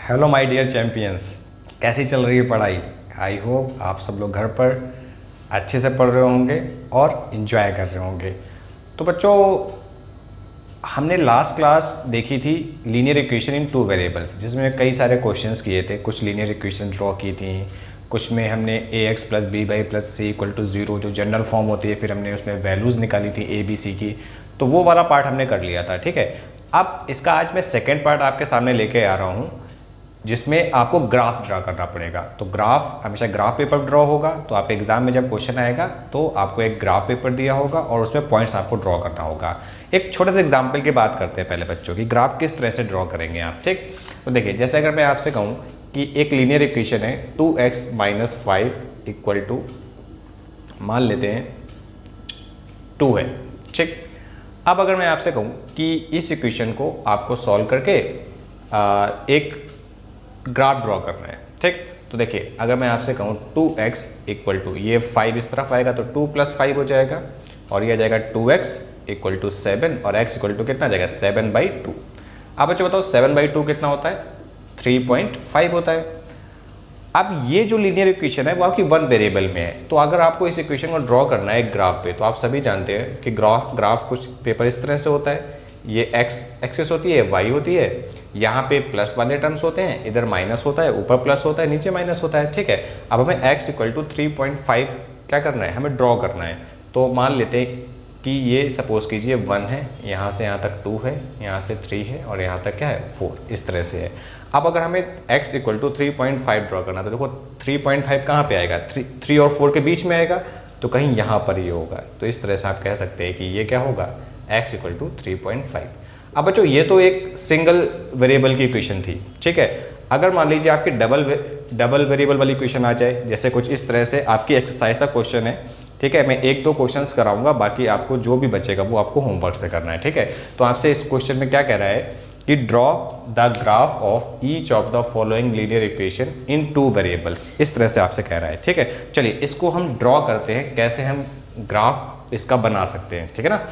Hello my dear champions, कैसी चल रही है पढ़ाई। आई होप आप सब लोग घर पर अच्छे से पढ़ रहे होंगे और इन्जॉय कर रहे होंगे। तो बच्चों, हमने लास्ट क्लास देखी थी linear equation in two variables, जिसमें कई सारे क्वेश्चंस किए थे। कुछ लीनियर इक्वेशन ड्रॉ की थी, कुछ में हमने ax plus B Y plus C equal to zero जो जनरल फॉर्म होती है, फिर हमने उसमें वैल्यूज़ निकाली थी ए बी सी की। तो वो वाला पार्ट हमने कर लिया था, ठीक है। अब इसका आज मैं सेकेंड पार्ट आपके सामने लेके आ रहा हूँ, जिसमें आपको ग्राफ ड्रा करना पड़ेगा। तो ग्राफ हमेशा ग्राफ पेपर ड्रॉ होगा। तो आपके एग्जाम में जब क्वेश्चन आएगा तो आपको एक ग्राफ पेपर दिया होगा और उसमें पॉइंट्स आपको ड्रॉ करना होगा। एक छोटे से एग्जाम्पल की बात करते हैं पहले बच्चों की, ग्राफ किस तरह से ड्रॉ करेंगे आप, ठीक। तो देखिए, जैसे अगर मैं आपसे कहूँ कि एक लीनियर इक्वेशन है 2x माइनस 5 इक्वल टू, मान लेते हैं 2 है, ठीक। अब अगर मैं आपसे कहूँ कि इस इक्वेशन को आपको सॉल्व करके एक ग्राफ ड्रॉ करना है, ठीक। तो देखिए, अगर मैं आपसे कहूँ 2x इक्वल टू, ये 5 इस तरफ आएगा तो 2 प्लस 5 हो जाएगा, और ये आ जाएगा 2x इक्वल टू 7 और x इक्वल टू कितना आ जाएगा 7/2। अब बच्चों बताओ 7/2 कितना होता है, 3.5 होता है। अब ये जो लीनियर इक्वेशन है वो आपकी वन वेरिएबल में है। तो अगर आपको इस इक्वेशन को ड्रॉ करना है एक ग्राफ पे, तो आप सभी जानते हैं कि ग्राफ कुछ पेपर इस तरह से होता है। ये x एक्सिस होती है, y होती है, यहाँ पे प्लस वाले टर्म्स होते हैं, इधर माइनस होता है, ऊपर प्लस होता है, नीचे माइनस होता है, ठीक है। अब हमें x इक्वल टू 3.5 क्या करना है, हमें ड्रॉ करना है। तो मान लेते हैं कि ये सपोज कीजिए 1 है, यहाँ से यहाँ तक 2 है, यहाँ से 3 है और यहाँ तक क्या है 4, इस तरह से है। अब अगर हमें x इक्वल टू 3.5 ड्रॉ करना है, तो देखो 3.5 कहाँ पे आएगा, 3 और 4 के बीच में आएगा, तो कहीं यहाँ पर ये होगा। तो इस तरह से आप कह सकते हैं कि ये क्या होगा, x इक्वल टू 3.5। अब बच्चों, ये तो एक सिंगल वेरिएबल की इक्वेशन थी, ठीक है। अगर मान लीजिए आपकी डबल वेरिएबल वाली इक्वेशन आ जाए, जैसे कुछ इस तरह से आपकी एक्सरसाइज का क्वेश्चन है, ठीक है। मैं 1-2 क्वेश्चंस कराऊंगा, बाकी आपको जो भी बचेगा वो आपको होमवर्क से करना है, ठीक है। तो आपसे इस क्वेश्चन में क्या कह रहा है कि draw the graph of each of the following linear equation in two variables, इस तरह से आपसे कह रहा है, ठीक है। चलिए इसको हम ड्रॉ करते हैं, कैसे हम ग्राफ इसका बना सकते हैं, ठीक है ना।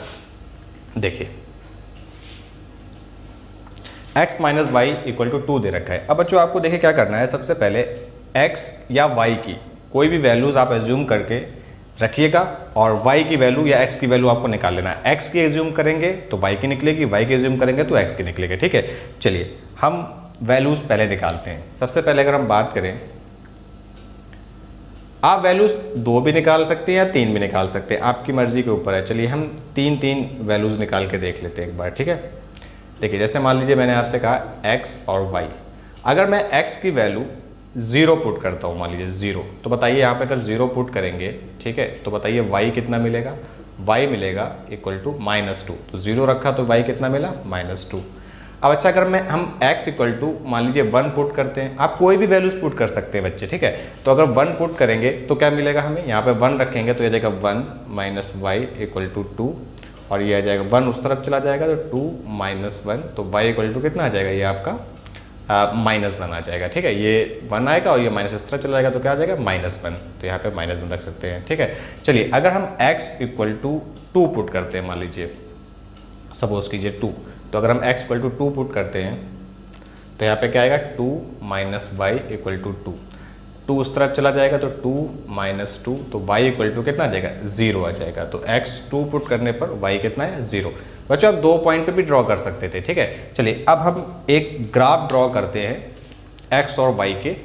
देखिए, x minus Y equal to 2 दे रखा है। अब बच्चों आपको देखिए क्या करना है, सबसे पहले x या y की कोई भी वैल्यूज आप एज्यूम करके रखिएगा, और y की वैल्यू या x की वैल्यू आपको निकाल लेना है। x की एज्यूम करेंगे तो y की निकलेगी, y की एज्यूम करेंगे तो x की निकलेगी, ठीक है। चलिए हम वैल्यूज पहले निकालते हैं। सबसे पहले अगर हम बात करें, आप वैल्यूज 2 भी निकाल सकते हैं या 3 भी निकाल सकते हैं, आपकी मर्जी के ऊपर है। चलिए हम 3 वैल्यूज निकाल के देख लेते हैं एक बार, ठीक है। देखिए, जैसे मान लीजिए मैंने आपसे कहा x और y, अगर मैं x की वैल्यू 0 पुट करता हूँ, मान लीजिए 0, तो बताइए यहाँ पे अगर 0 पुट करेंगे, ठीक है, तो बताइए y कितना मिलेगा, y मिलेगा इक्वल टू -2। तो 0 रखा तो y कितना मिला, -2। अब अच्छा, अगर हम x इक्वल टू मान लीजिए 1 पुट करते हैं, आप कोई भी वैल्यूज पुट कर सकते हैं बच्चे, ठीक है। तो अगर 1 पुट करेंगे तो क्या मिलेगा हमें, यहाँ पे 1 रखेंगे तो ये जाएगा 1 माइनस वाई इक्वल टू 2, और ये आ जाएगा 1 उस तरफ चला जाएगा तो 2 माइनस 1, तो y इक्वल टू कितना आ जाएगा, ये आपका -1 आ जाएगा, ठीक है। ये 1 आएगा और ये माइनस इस तरफ चला जाएगा तो क्या आ जाएगा -1, तो यहाँ पे -1 रख सकते हैं, ठीक है। चलिए अगर हम x इक्वल टू 2 पुट करते हैं, मान लीजिए सपोज कीजिए 2, तो अगर हम x इक्वल टू 2 पुट करते हैं तो यहाँ पे क्या आएगा 2 माइनस वाई इक्वल टू 2, 2 उस तरफ चला जाएगा तो 2 माइनस 2, तो y इक्वल टू कितना आ जाएगा, 0 आ जाएगा। तो x 2 पुट करने पर y कितना है, 0। बच्चों आप 2 पॉइंट पे भी ड्रॉ कर सकते थे, ठीक है। चलिए अब हम एक ग्राफ ड्रॉ करते हैं x और y के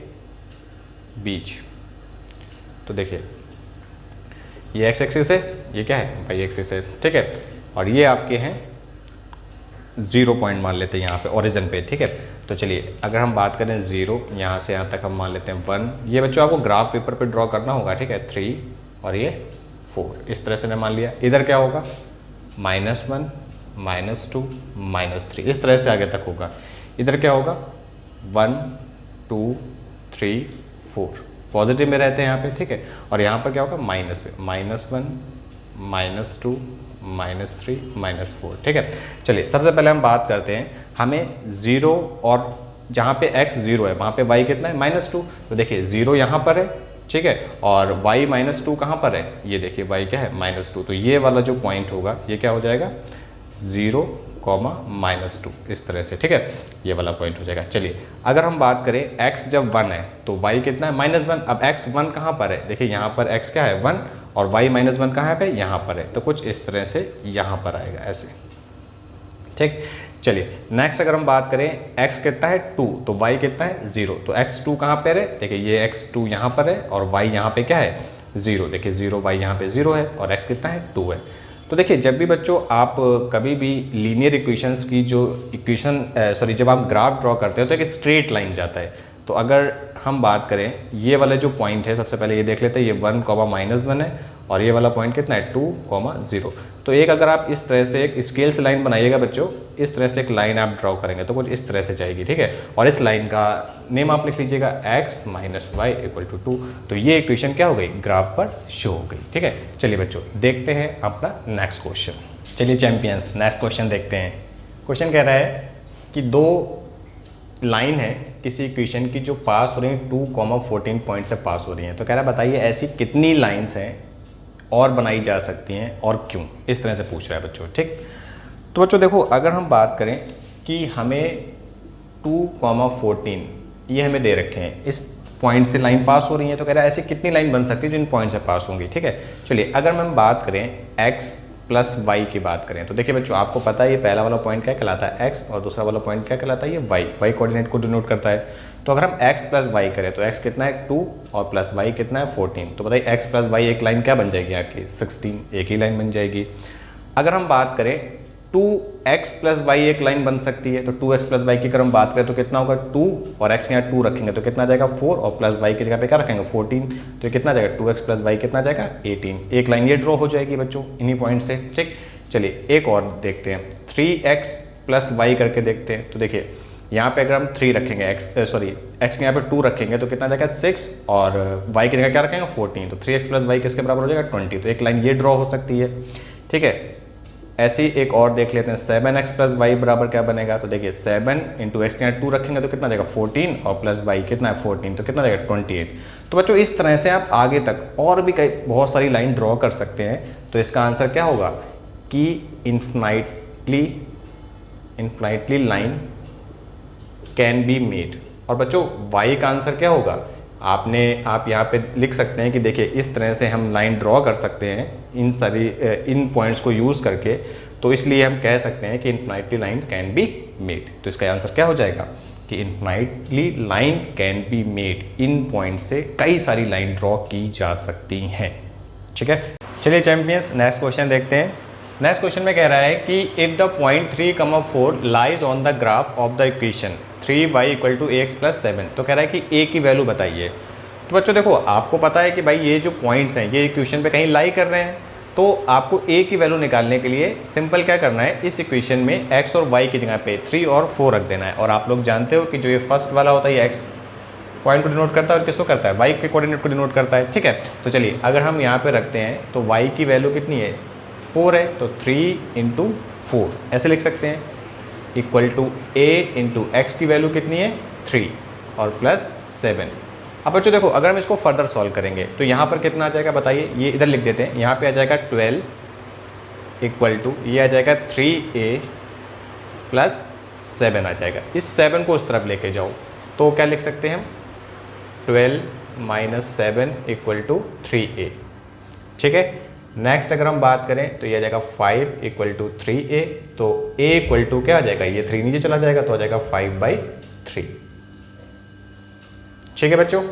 बीच। तो देखिए, ये x एक्सिस है, ये क्या है, y एक्सिस है, ठीक है। और ये आपके हैं 0 पॉइंट मान लेते हैं यहाँ पे ओरिजिन पे, ठीक है। तो चलिए अगर हम बात करें 0, यहाँ से यहाँ तक हम मान लेते हैं 1। ये बच्चों आपको ग्राफ पेपर पे ड्रॉ करना होगा, ठीक है। 3 और ये 4, इस तरह से मैं मान लिया। इधर क्या होगा, -1 -2 -3, इस तरह से आगे तक होगा। इधर क्या होगा 1 2 3 4, पॉजिटिव में रहते हैं यहाँ पे, ठीक है। और यहाँ पर क्या होगा -1 -2 -3 -4, ठीक है। चलिए सबसे पहले हम बात करते हैं, हमें 0 और जहाँ पे x 0 है वहाँ पे y कितना है, -2। तो देखिए 0 यहाँ पर है, ठीक है, और y -2 कहाँ पर है, ये देखिए y क्या है, -2। तो ये वाला जो पॉइंट होगा ये क्या हो जाएगा 0, कॉमा -2 इस तरह से, ठीक है, ये वाला पॉइंट हो जाएगा। चलिए अगर हम बात करें x जब 1 है तो y कितना है -1। अब x 1 कहाँ पर है, देखिए यहाँ पर x क्या है 1 और y -1 कहाँ पे यहाँ पर है, तो कुछ इस तरह से यहाँ पर आएगा ऐसे, ठीक। चलिए नेक्स्ट अगर हम बात करें x कितना है 2 तो y कितना है 0, तो x 2 कहाँ पर है, देखिए ये x 2 यहाँ पर है और y यहाँ पे क्या है 0, देखिए 0 y यहाँ पे 0 है और x कितना है 2 है। तो देखिए जब भी बच्चों आप कभी भी लीनियर इक्वेशंस की जो जब आप ग्राफ ड्रॉ करते हो तो एक स्ट्रेट लाइन जाता है। तो अगर हम बात करें ये वाला जो पॉइंट है, सबसे पहले ये देख लेते हैं, ये 1, -1 है और ये वाला पॉइंट कितना है 2, 0। तो एक अगर आप इस तरह से एक स्केल से लाइन बनाइएगा बच्चों, इस तरह से एक लाइन आप ड्रॉ करेंगे तो कुछ इस तरह से जाएगी, ठीक है, और इस लाइन का नेम आप लिख लीजिएगा x - y = 2। तो ये इक्वेशन क्या हो गई, ग्राफ पर शो हो गई, ठीक है। चलिए बच्चों देखते हैं अपना नेक्स्ट क्वेश्चन। चलिए चैंपियंस नेक्स्ट क्वेश्चन देखते हैं। क्वेश्चन कह रहा है कि दो लाइन है किसी इक्वेशन की जो पास हो रही है 2,14 पॉइंट से पास हो रही है। तो कह रहा है बताइए ऐसी कितनी लाइन्स हैं और बनाई जा सकती हैं और क्यों, इस तरह से पूछ रहा है बच्चों, ठीक। तो बच्चों देखो अगर हम बात करें कि हमें 2,14 ये हमें दे रखे हैं, इस पॉइंट से लाइन पास हो रही है, तो कह रहा है ऐसी कितनी लाइन बन सकती है जो इन पॉइंट से पास होंगी, ठीक है। चलिए अगर हम बात करें x + y की बात करें तो देखिए बच्चों आपको पता है ये पहला वाला पॉइंट क्या कहलाता है x और दूसरा वाला पॉइंट क्या कहलाता है ये y कोऑर्डिनेट को डिनोट करता है। तो अगर हम x + y करें तो x कितना है 2 और प्लस y कितना है 14। तो बताइए x + y एक लाइन क्या बन जाएगी आपकी 16, एक ही लाइन बन जाएगी। अगर हम बात करें 2x + y एक लाइन बन सकती है, तो 2x + y की अगर हम बात करें तो कितना होगा 2 और x के यहाँ 2 रखेंगे तो कितना जाएगा 4 और प्लस y की जगह पे क्या रखेंगे 14, तो ये कितना जाएगा 2x + y कितना जाएगा 18। एक लाइन ये ड्रॉ हो जाएगी बच्चों इन्हीं पॉइंट से, ठीक। चलिए एक और देखते हैं 3x + y करके देखते हैं। तो देखिए यहाँ पे अगर हम 3 रखेंगे x के यहाँ पे 2 रखेंगे तो कितना जाएगा 6 और y की जगह क्या रखेंगे 14, तो 3x + y किसके बराबर हो जाएगा 20। तो एक लाइन ये ड्रॉ हो सकती है, ठीक है। ऐसे ही एक और देख लेते हैं 7x + y बराबर क्या बनेगा। तो देखिए 7 × x के यहाँ 2 रखेंगे तो कितना जाएगा 14 और प्लस y कितना है 14, तो कितना जाएगा 28। तो बच्चों इस तरह से आप आगे तक और भी कई बहुत सारी लाइन ड्रॉ कर सकते हैं। तो इसका आंसर क्या होगा कि infinitely line can be made. और बच्चों y का आंसर क्या होगा, आप यहाँ पे लिख सकते हैं कि देखिए इस तरह से हम लाइन ड्रॉ कर सकते हैं इन पॉइंट्स को यूज़ करके, तो इसलिए हम कह सकते हैं कि infinitely line can be made. तो इसका आंसर क्या हो जाएगा कि infinitely line can be made, in point से कई सारी लाइन ड्रॉ की जा सकती हैं, ठीक है। चलिए चैंपियंस नेक्स्ट क्वेश्चन देखते हैं। नेक्स्ट क्वेश्चन में कह रहा है कि if the point 3,4 lies on the graph of the equation 3y = ax + 7। तो कह रहा है कि a की वैल्यू बताइए। तो बच्चों देखो आपको पता है कि भाई ये जो पॉइंट्स हैं ये इक्वेशन पे कहीं लाई कर रहे हैं, तो आपको a की वैल्यू निकालने के लिए सिंपल क्या करना है, इस इक्वेशन में x और y की जगह पे 3 और 4 रख देना है। और आप लोग जानते हो कि जो ये फर्स्ट वाला होता है ये x पॉइंट को डिनोट करता है और किसको करता है y के कोऑर्डिनेट को डिनोट करता है, ठीक है। तो चलिए अगर हम यहाँ पे रखते हैं तो y की वैल्यू कितनी है 4 है, तो 3 × 4 ऐसे लिख सकते हैं इक्वल टू a × x की वैल्यू कितनी है 3 और प्लस 7। अब बच्चों देखो अगर हम इसको फर्दर सॉल्व करेंगे तो यहाँ पर कितना आ जाएगा बताइए, ये इधर लिख देते हैं, यहाँ पे आ जाएगा 12 इक्वल टू ये आ जाएगा 3a + 7 आ जाएगा। इस 7 को उस तरफ लेके जाओ तो क्या लिख सकते हैं हम 12 - 7 = 3a, ठीक है। नेक्स्ट अगर हम बात करें तो ये आ जाएगा 5 = 3a, तो a = क्या आ जाएगा, ये 3 नीचे चला जाएगा तो आ जाएगा 5/3, ठीक है बच्चों।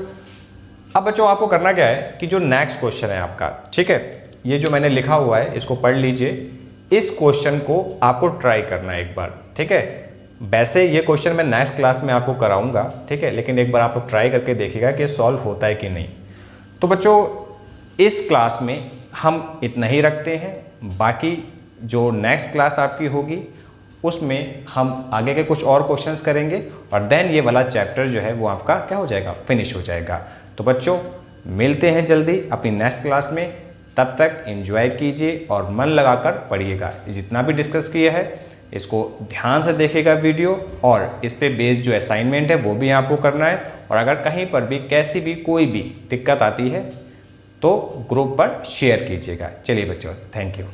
अब बच्चों आपको करना क्या है कि जो नेक्स्ट क्वेश्चन है आपका, ठीक है, ये जो मैंने लिखा हुआ है इसको पढ़ लीजिए, इस क्वेश्चन को आपको ट्राई करना है एक बार, ठीक है। वैसे ये क्वेश्चन मैं नेक्स्ट क्लास में आपको कराऊंगा, ठीक है, लेकिन एक बार आप लोग ट्राई करके देखिएगा कि सॉल्व होता है कि नहीं। तो बच्चों इस क्लास में हम इतना ही रखते हैं, बाकी जो नेक्स्ट क्लास आपकी होगी उसमें हम आगे के कुछ और क्वेश्चंस करेंगे और देन ये वाला चैप्टर जो है वो आपका क्या हो जाएगा, फिनिश हो जाएगा। तो बच्चों मिलते हैं जल्दी अपनी नेक्स्ट क्लास में, तब तक एंजॉय कीजिए और मन लगाकर पढ़िएगा। जितना भी डिस्कस किया है इसको ध्यान से देखिएगा वीडियो, और इस पे बेस्ड जो असाइनमेंट है वो भी आपको करना है। और अगर कहीं पर भी कैसी भी कोई भी दिक्कत आती है तो ग्रुप पर शेयर कीजिएगा। चलिए बच्चों, थैंक यू।